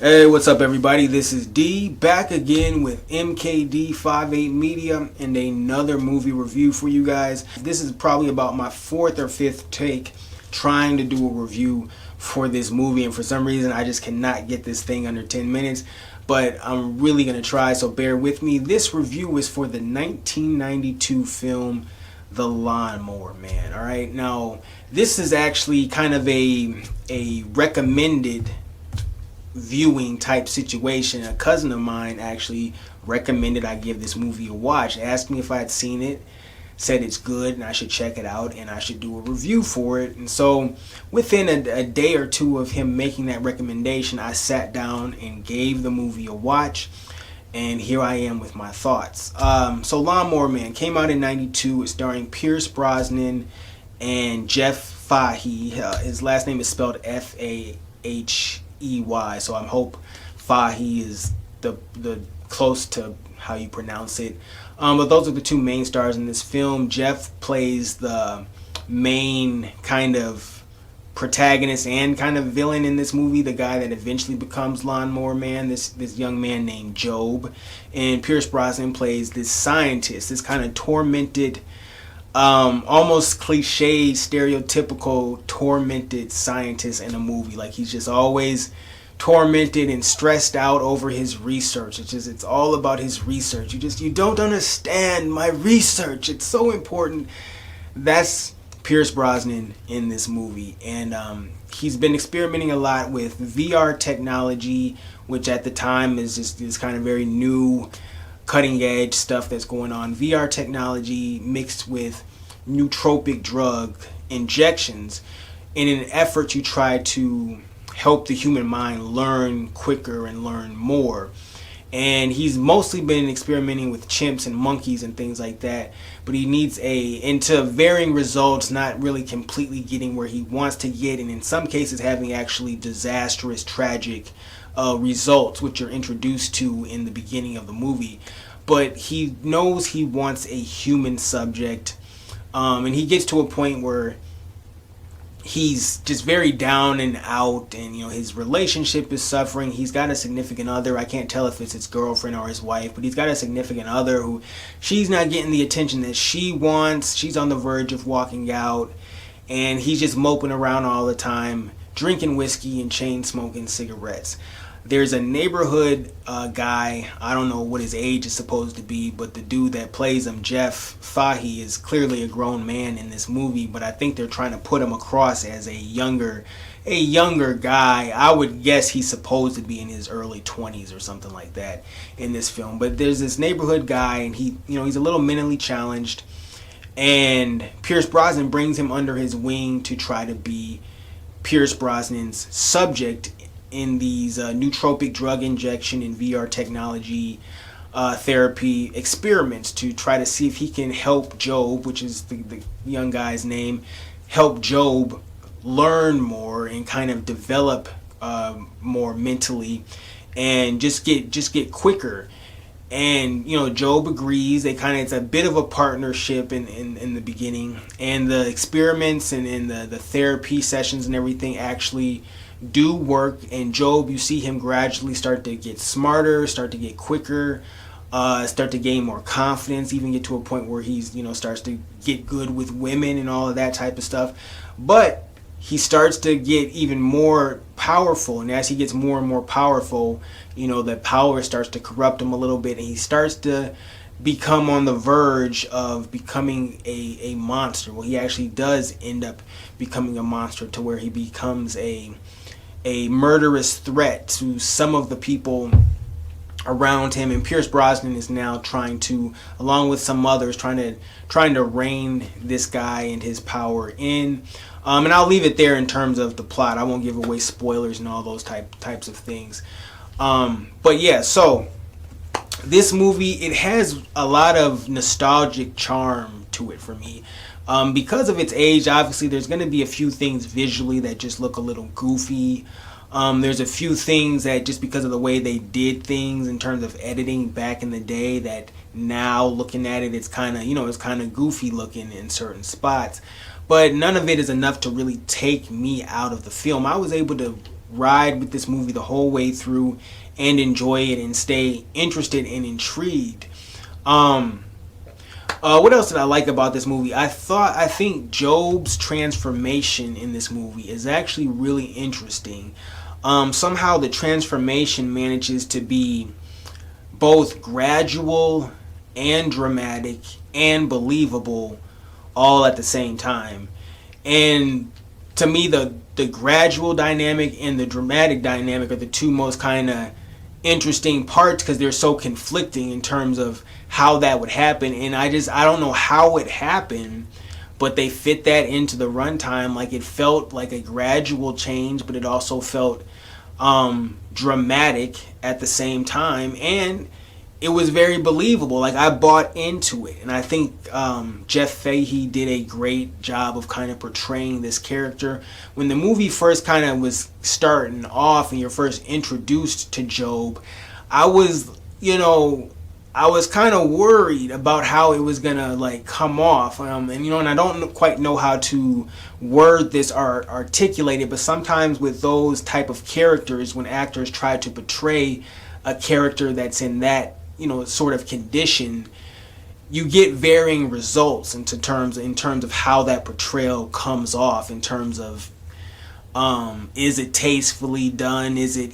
Hey, what's up, everybody? This is D back again with MKD58 Media and another movie review for you guys. This is probably about my fourth or fifth take trying to do a review for this movie, and for some reason I just cannot get this thing under 10 minutes, but I'm really going to try, so bear with me. This review is for the 1992 film The Lawnmower Man. Alright, now this is actually kind of a recommended viewing type situation. A cousin of mine actually recommended I give this movie a watch, asked me if I had seen it, said it's good and I should check it out and I should do a review for it. And so within a day or two of him making that recommendation, I sat down and gave the movie a watch, and here I am with my thoughts. So Lawnmower Man came out in 92. It's starring Pierce Brosnan and Jeff Fahey. His last name is spelled Fahey, so I hope Fahey is the close to how you pronounce it. But those are the two main stars in this film. Jeff plays the main kind of protagonist and kind of villain in this movie, the guy that eventually becomes Lawnmower Man, this young man named Job. And Pierce Brosnan plays this scientist, this kind of tormented, almost cliche, stereotypical tormented scientist in a movie. Like, he's just always tormented and stressed out over his research. It's all about his research. You don't understand my research. It's so important. That's Pierce Brosnan in this movie, and he's been experimenting a lot with VR technology, which at the time is just this kind of very new, cutting edge stuff that's going on. VR technology mixed with nootropic drug injections in an effort to try to help the human mind learn quicker and learn more. And he's mostly been experimenting with chimps and monkeys and things like that, but he needs into varying results, not really completely getting where he wants to get, and in some cases having actually disastrous, tragic results, which you're introduced to in the beginning of the movie. But he knows he wants a human subject, and he gets to a point where he's just very down and out, and his relationship is suffering. He's got a significant other. I can't tell if it's his girlfriend or his wife, but he's got a significant other who she's not getting the attention that she wants. She's on the verge of walking out, and he's just moping around all the time, drinking whiskey and chain smoking cigarettes. There's a neighborhood guy, I don't know what his age is supposed to be, but the dude that plays him, Jeff Fahey, is clearly a grown man in this movie, but I think they're trying to put him across as a younger guy. I would guess he's supposed to be in his early 20s or something like that in this film. But there's this neighborhood guy, and he's a little mentally challenged, and Pierce Brosnan brings him under his wing to try to be Pierce Brosnan's subject in these nootropic drug injection and VR technology therapy experiments, to try to see if he can help Job, which is the young guy's name, help Job learn more and kind of develop more mentally and just get quicker. And Job agrees. It's a bit of a partnership in the beginning, and the experiments and the therapy sessions and everything actually do work. And Job, you see him gradually start to get smarter, start to get quicker, start to gain more confidence, even get to a point where he's starts to get good with women and all of that type of stuff. But he starts to get even more powerful, and as he gets more and more powerful, that power starts to corrupt him a little bit, and he starts to become on the verge of becoming a monster. Well, he actually does end up becoming a monster, to where he becomes a murderous threat to some of the people around him. And Pierce Brosnan is now trying to, along with some others, trying to rein this guy and his power in. And I'll leave it there in terms of the plot. I won't give away spoilers and all those types of things. But yeah, so this movie, it has a lot of nostalgic charm to it for me. Because of its age, obviously there's going to be a few things visually that just look a little goofy. There's a few things that, just because of the way they did things in terms of editing back in the day, that now looking at it, it's kind of, it's kind of goofy looking in certain spots. But none of it is enough to really take me out of the film. I was able to ride with this movie the whole way through and enjoy it and stay interested and intrigued. What else did I like about this movie? I think Job's transformation in this movie is actually really interesting. Somehow the transformation manages to be both gradual and dramatic and believable all at the same time. And to me, the gradual dynamic and the dramatic dynamic are the two most kind of interesting parts because they're so conflicting in terms of how that would happen. And I don't know how it happened, but they fit that into the runtime. Like, it felt like a gradual change, but it also felt dramatic at the same time, and it was very believable. Like, I bought into it, and I think Jeff Fahey did a great job of kind of portraying this character. When the movie first kind of was starting off and you're first introduced to Job, I was kind of worried about how it was gonna like come off, and I don't quite know how to word this or articulate it, but sometimes with those type of characters, when actors try to portray a character that's in that sort of condition, you get varying results in terms of how that portrayal comes off, in terms of is it tastefully done, is it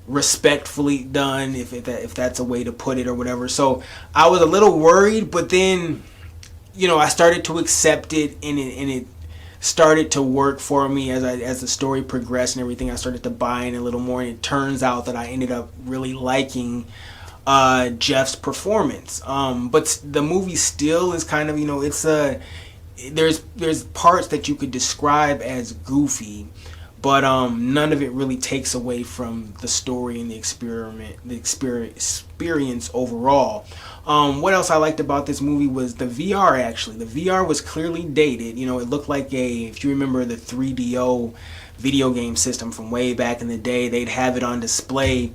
respectfully done, if that's a way to put it or whatever. So I was a little worried, but then I started to accept it, and it started to work for me as the story progressed and everything. I started to buy in a little more, and it turns out that I ended up really liking Jeff's performance. But the movie still is kind of there's parts that you could describe as goofy, but none of it really takes away from the story and the experience overall. What else I liked about this movie was the VR. Actually, the VR was clearly dated. It looked like if you remember the 3DO video game system from way back in the day, they'd have it on display.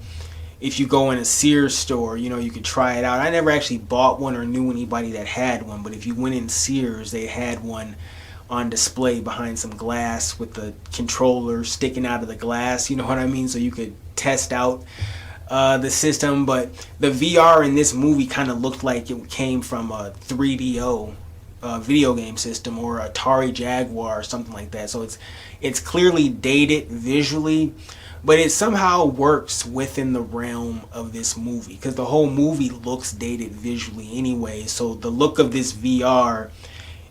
If you go in a Sears store, you could try it out. I never actually bought one or knew anybody that had one, but if you went in Sears, they had one on display behind some glass with the controller sticking out of the glass, you know what I mean? So you could test out the system. But the VR in this movie kind of looked like it came from a 3DO video game system or Atari Jaguar or something like that. So it's clearly dated visually, but it somehow works within the realm of this movie because the whole movie looks dated visually anyway. So the look of this VR,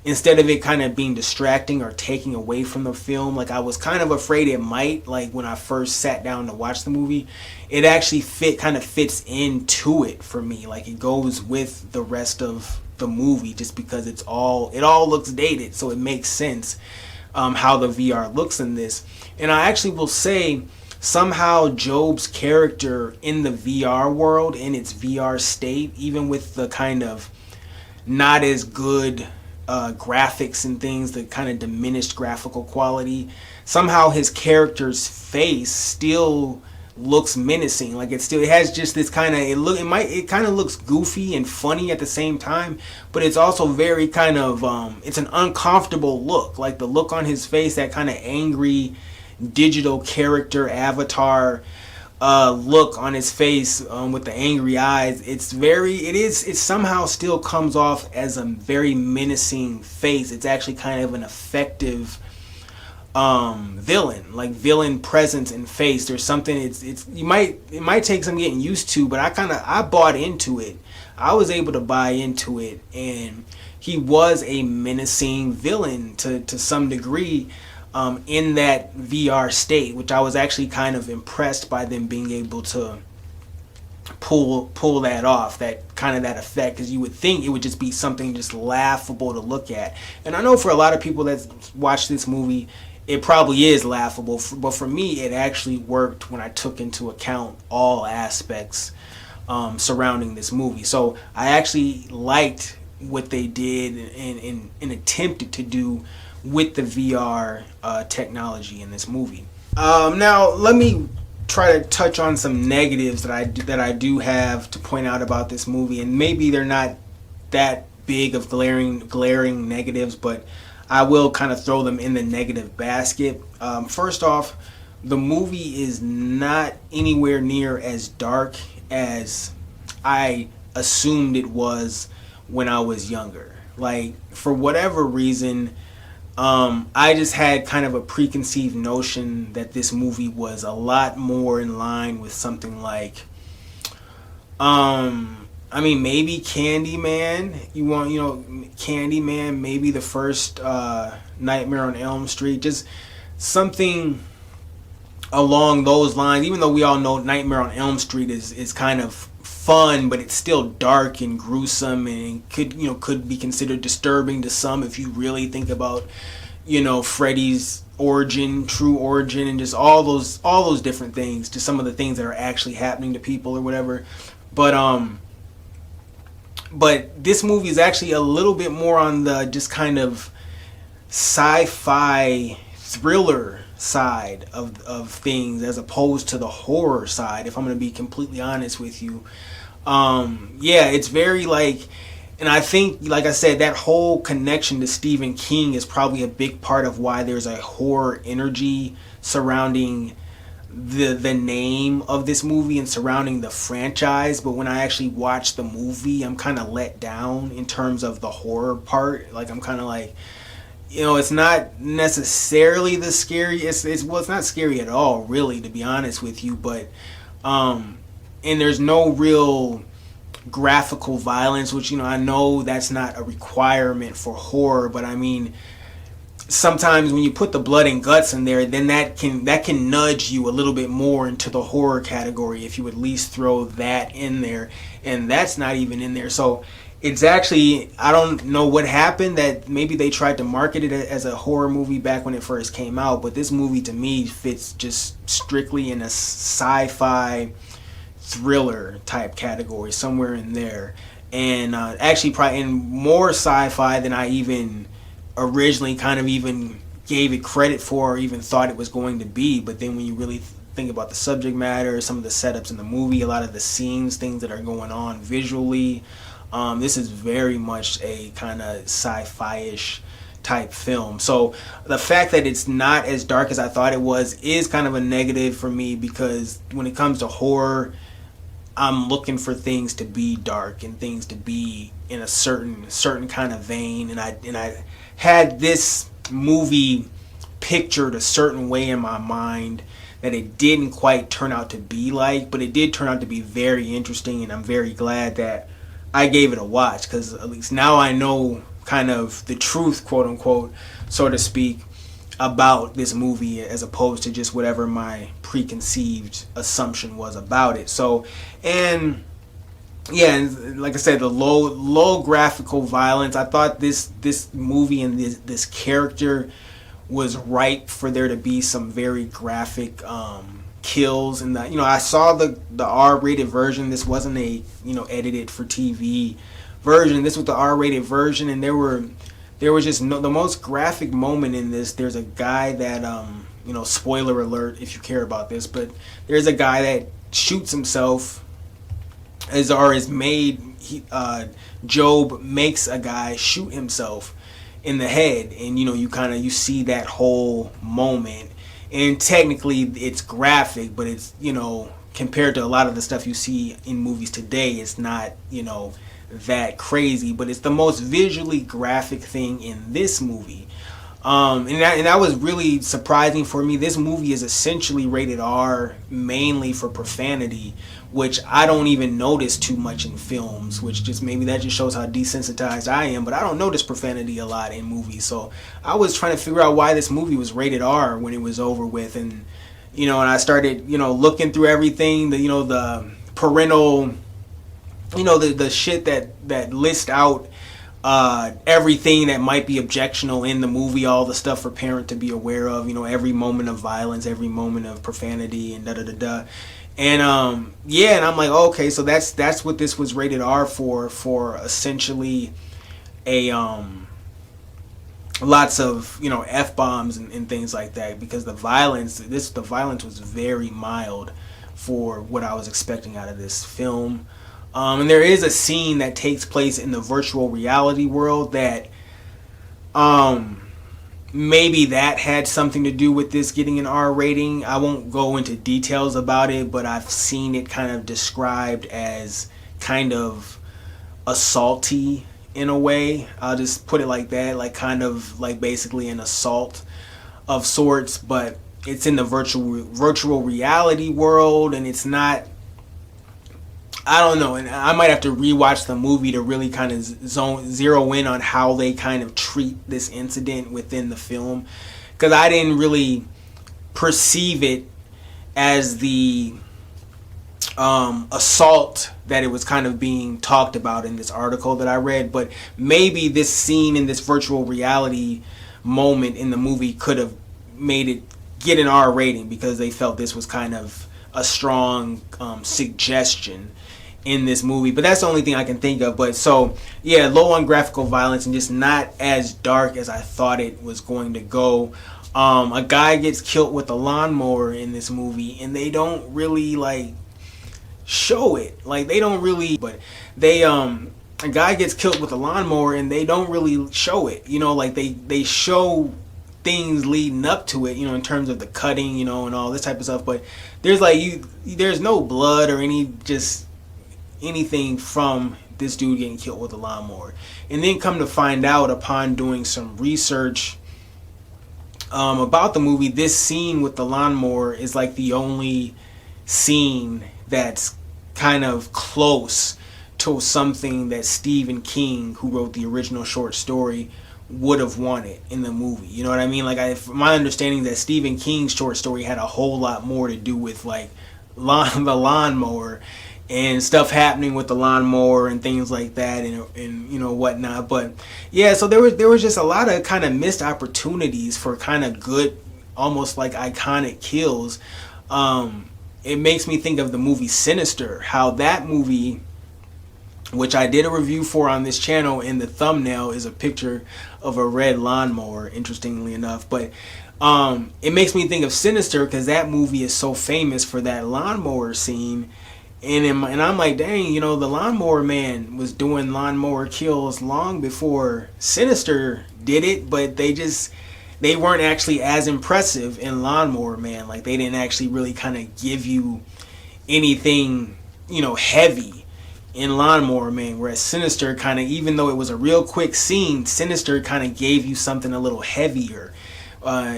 instead of it kind of being distracting or taking away from the film, like I was kind of afraid it might, like when I first sat down to watch the movie, it actually fits into it for me. Like it goes with the rest of the movie just because it all looks dated, so it makes sense how the VR looks in this. And I actually will say somehow Job's character in the VR world, in its VR state, even with the kind of not as good graphics and things, the kind of diminished graphical quality, somehow his character's face still looks menacing. Like it has just this kind of it kind of looks goofy and funny at the same time, but it's also very kind of it's an uncomfortable look. Like the look on his face, that kind of angry digital character avatar look on his face with the angry eyes. It somehow still comes off as a very menacing face. It's actually kind of an effective villain presence and face. There's something it might take some getting used to, but I bought into it. I was able to buy into it, and he was a menacing villain to some degree in that VR state, which I was actually kind of impressed by them being able to pull that off, that effect, because you would think it would just be something just laughable to look at. And I know for a lot of people that watch this movie, it probably is laughable, but for me, it actually worked when I took into account all aspects surrounding this movie. So I actually liked what they did and attempted to do with the VR technology in this movie. Now let me try to touch on some negatives that I do have to point out about this movie, and maybe they're not that big of glaring negatives, but I will kind of throw them in the negative basket. First off, the movie is not anywhere near as dark as I assumed it was when I was younger. Like, for whatever reason, I just had kind of a preconceived notion that this movie was a lot more in line with something like, I mean, maybe Candyman. Candyman, maybe the first Nightmare on Elm Street. Just something along those lines. Even though we all know Nightmare on Elm Street is kind of fun, but it's still dark and gruesome, and could be considered disturbing to some if you really think about Freddy's true origin, and just all those different things, just some of the things that are actually happening to people or whatever. But this movie is actually a little bit more on the just kind of sci-fi thriller side of things, as opposed to the horror side, if I'm going to be completely honest with you. It's very and I think, like I said, that whole connection to Stephen King is probably a big part of why there's a horror energy surrounding the name of this movie and surrounding the franchise. But when I actually watch the movie, I'm kind of let down in terms of the horror part. Like, I'm kind of like, it's not necessarily the scariest. It's not scary at all, really, to be honest with you. But and there's no real graphical violence, which I know that's not a requirement for horror. But I mean, sometimes when you put the blood and guts in there, then that can nudge you a little bit more into the horror category if you at least throw that in there, and that's not even in there. So it's actually, I don't know what happened, that maybe they tried to market it as a horror movie back when it first came out, but this movie to me fits just strictly in a sci-fi thriller type category, somewhere in there. And actually probably in more sci-fi than I even originally kind of even gave it credit for, or even thought it was going to be. But then when you really think about the subject matter, some of the setups in the movie, a lot of the scenes, things that are going on visually, this is very much a kind of sci-fi-ish type film. So the fact that it's not as dark as I thought it was is kind of a negative for me, because when it comes to horror, I'm looking for things to be dark and things to be in a certain kind of vein, and I had this movie pictured a certain way in my mind that it didn't quite turn out to be like, but it did turn out to be very interesting, and I'm very glad that I gave it a watch, because at least now I know kind of the truth, quote unquote, so to speak, about this movie, as opposed to just whatever my preconceived assumption was about it. So, and like I said, the low graphical violence, I thought this movie and this character was ripe for there to be some very graphic kills. And that, I saw the R-rated version. This wasn't a edited for TV version. This was the R-rated version, and there was just the most graphic moment in this. There's a guy that spoiler alert if you care about this, but there's a guy that shoots himself, Job makes a guy shoot himself in the head, and you see that whole moment, and technically it's graphic, but it's compared to a lot of the stuff you see in movies today, it's not that crazy, but it's the most visually graphic thing in this movie. And that was really surprising for me. This movie is essentially rated R mainly for profanity, which I don't even notice too much in films, which just maybe that just shows how desensitized I am, but I don't notice profanity a lot in movies. So I was trying to figure out why this movie was rated R when it was over with, and and I started looking through everything, the parental, the shit that list out everything that might be objectionable in the movie, all the stuff for parent to be aware of, every moment of violence, every moment of profanity, and da-da-da-da. And and I'm like, okay, so that's what this was rated R for essentially a lots of F-bombs and things like that, because the violence was very mild for what I was expecting out of this film. And there is a scene that takes place in the virtual reality world that maybe that had something to do with this getting an R rating. I won't go into details about it, but I've seen it kind of described as kind of assaulty in a way. I'll just put it like that, like kind of like basically an assault of sorts, but it's in the virtual reality world, and it's not, I don't know, and I might have to rewatch the movie to really kind of zero in on how they kind of treat this incident within the film, because I didn't really perceive it as the assault that it was kind of being talked about in this article that I read. But maybe this scene in this virtual reality moment in the movie could have made it get an R rating, because they felt this was kind of a strong suggestion in this movie. But that's the only thing I can think of. But so yeah, low on graphical violence and just not as dark as I thought it was going to go. A guy gets killed with a lawnmower in this movie, and they don't really like show it. Like they don't really, but they a guy gets killed with a lawnmower and they don't really show it. You know, like they show things leading up to it, you know, in terms of the cutting, you know, and all this type of stuff. But there's like there's no blood or anything from this dude getting killed with a lawnmower. And then come to find out, upon doing some research about the movie, this scene with the lawnmower is like the only scene that's kind of close to something that Stephen King, who wrote the original short story, would have wanted in the movie. You know what I mean? Like my understanding is that Stephen King's short story had a whole lot more to do with like the lawnmower and stuff happening with the lawnmower and things like that, and you know whatnot. But yeah, so there was just a lot of kind of missed opportunities for kind of good, almost like iconic kills. It makes me think of the movie Sinister, how that movie, which I did a review for on this channel, in the thumbnail is a picture of a red lawnmower, interestingly enough. But it makes me think of Sinister, because that movie is so famous for that lawnmower scene. And I'm like, dang, you know, the Lawnmower Man was doing lawnmower kills long before Sinister did it, but they weren't actually as impressive in Lawnmower Man. Like, they didn't actually really kind of give you anything, you know, heavy in Lawnmower Man, whereas Sinister kind of, even though it was a real quick scene, Sinister kind of gave you something a little heavier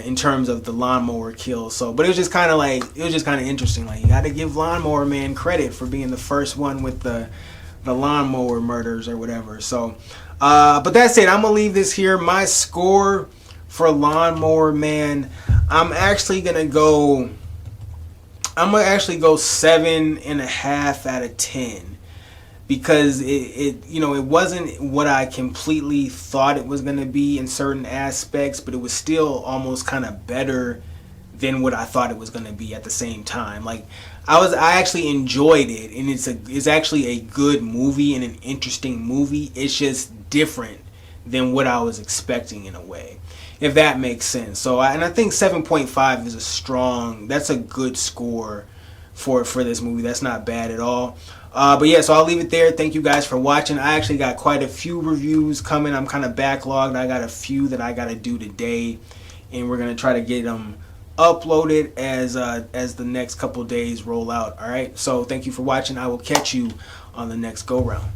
in terms of the lawnmower kill. So, but it was just kind of interesting. Like, you got to give Lawnmower Man credit for being the first one with the lawnmower murders or whatever. So, but that's it. I'm gonna leave this here. My score for Lawnmower Man, I'm actually gonna go 7.5 out of 10. Because it you know, it wasn't what I completely thought it was going to be in certain aspects, but it was still almost kind of better than what I thought it was going to be at the same time. Like, I actually enjoyed it, and it's actually a good movie and an interesting movie. It's just different than what I was expecting in a way, if that makes sense. So I think 7.5 is that's a good score for this movie. That's not bad at all. But yeah, so I'll leave it there. Thank you guys for watching. I actually got quite a few reviews coming. I'm kind of backlogged. I got a few that I got to do today, and we're going to try to get them uploaded as the next couple days roll out. All right, so thank you for watching. I will catch you on the next go round.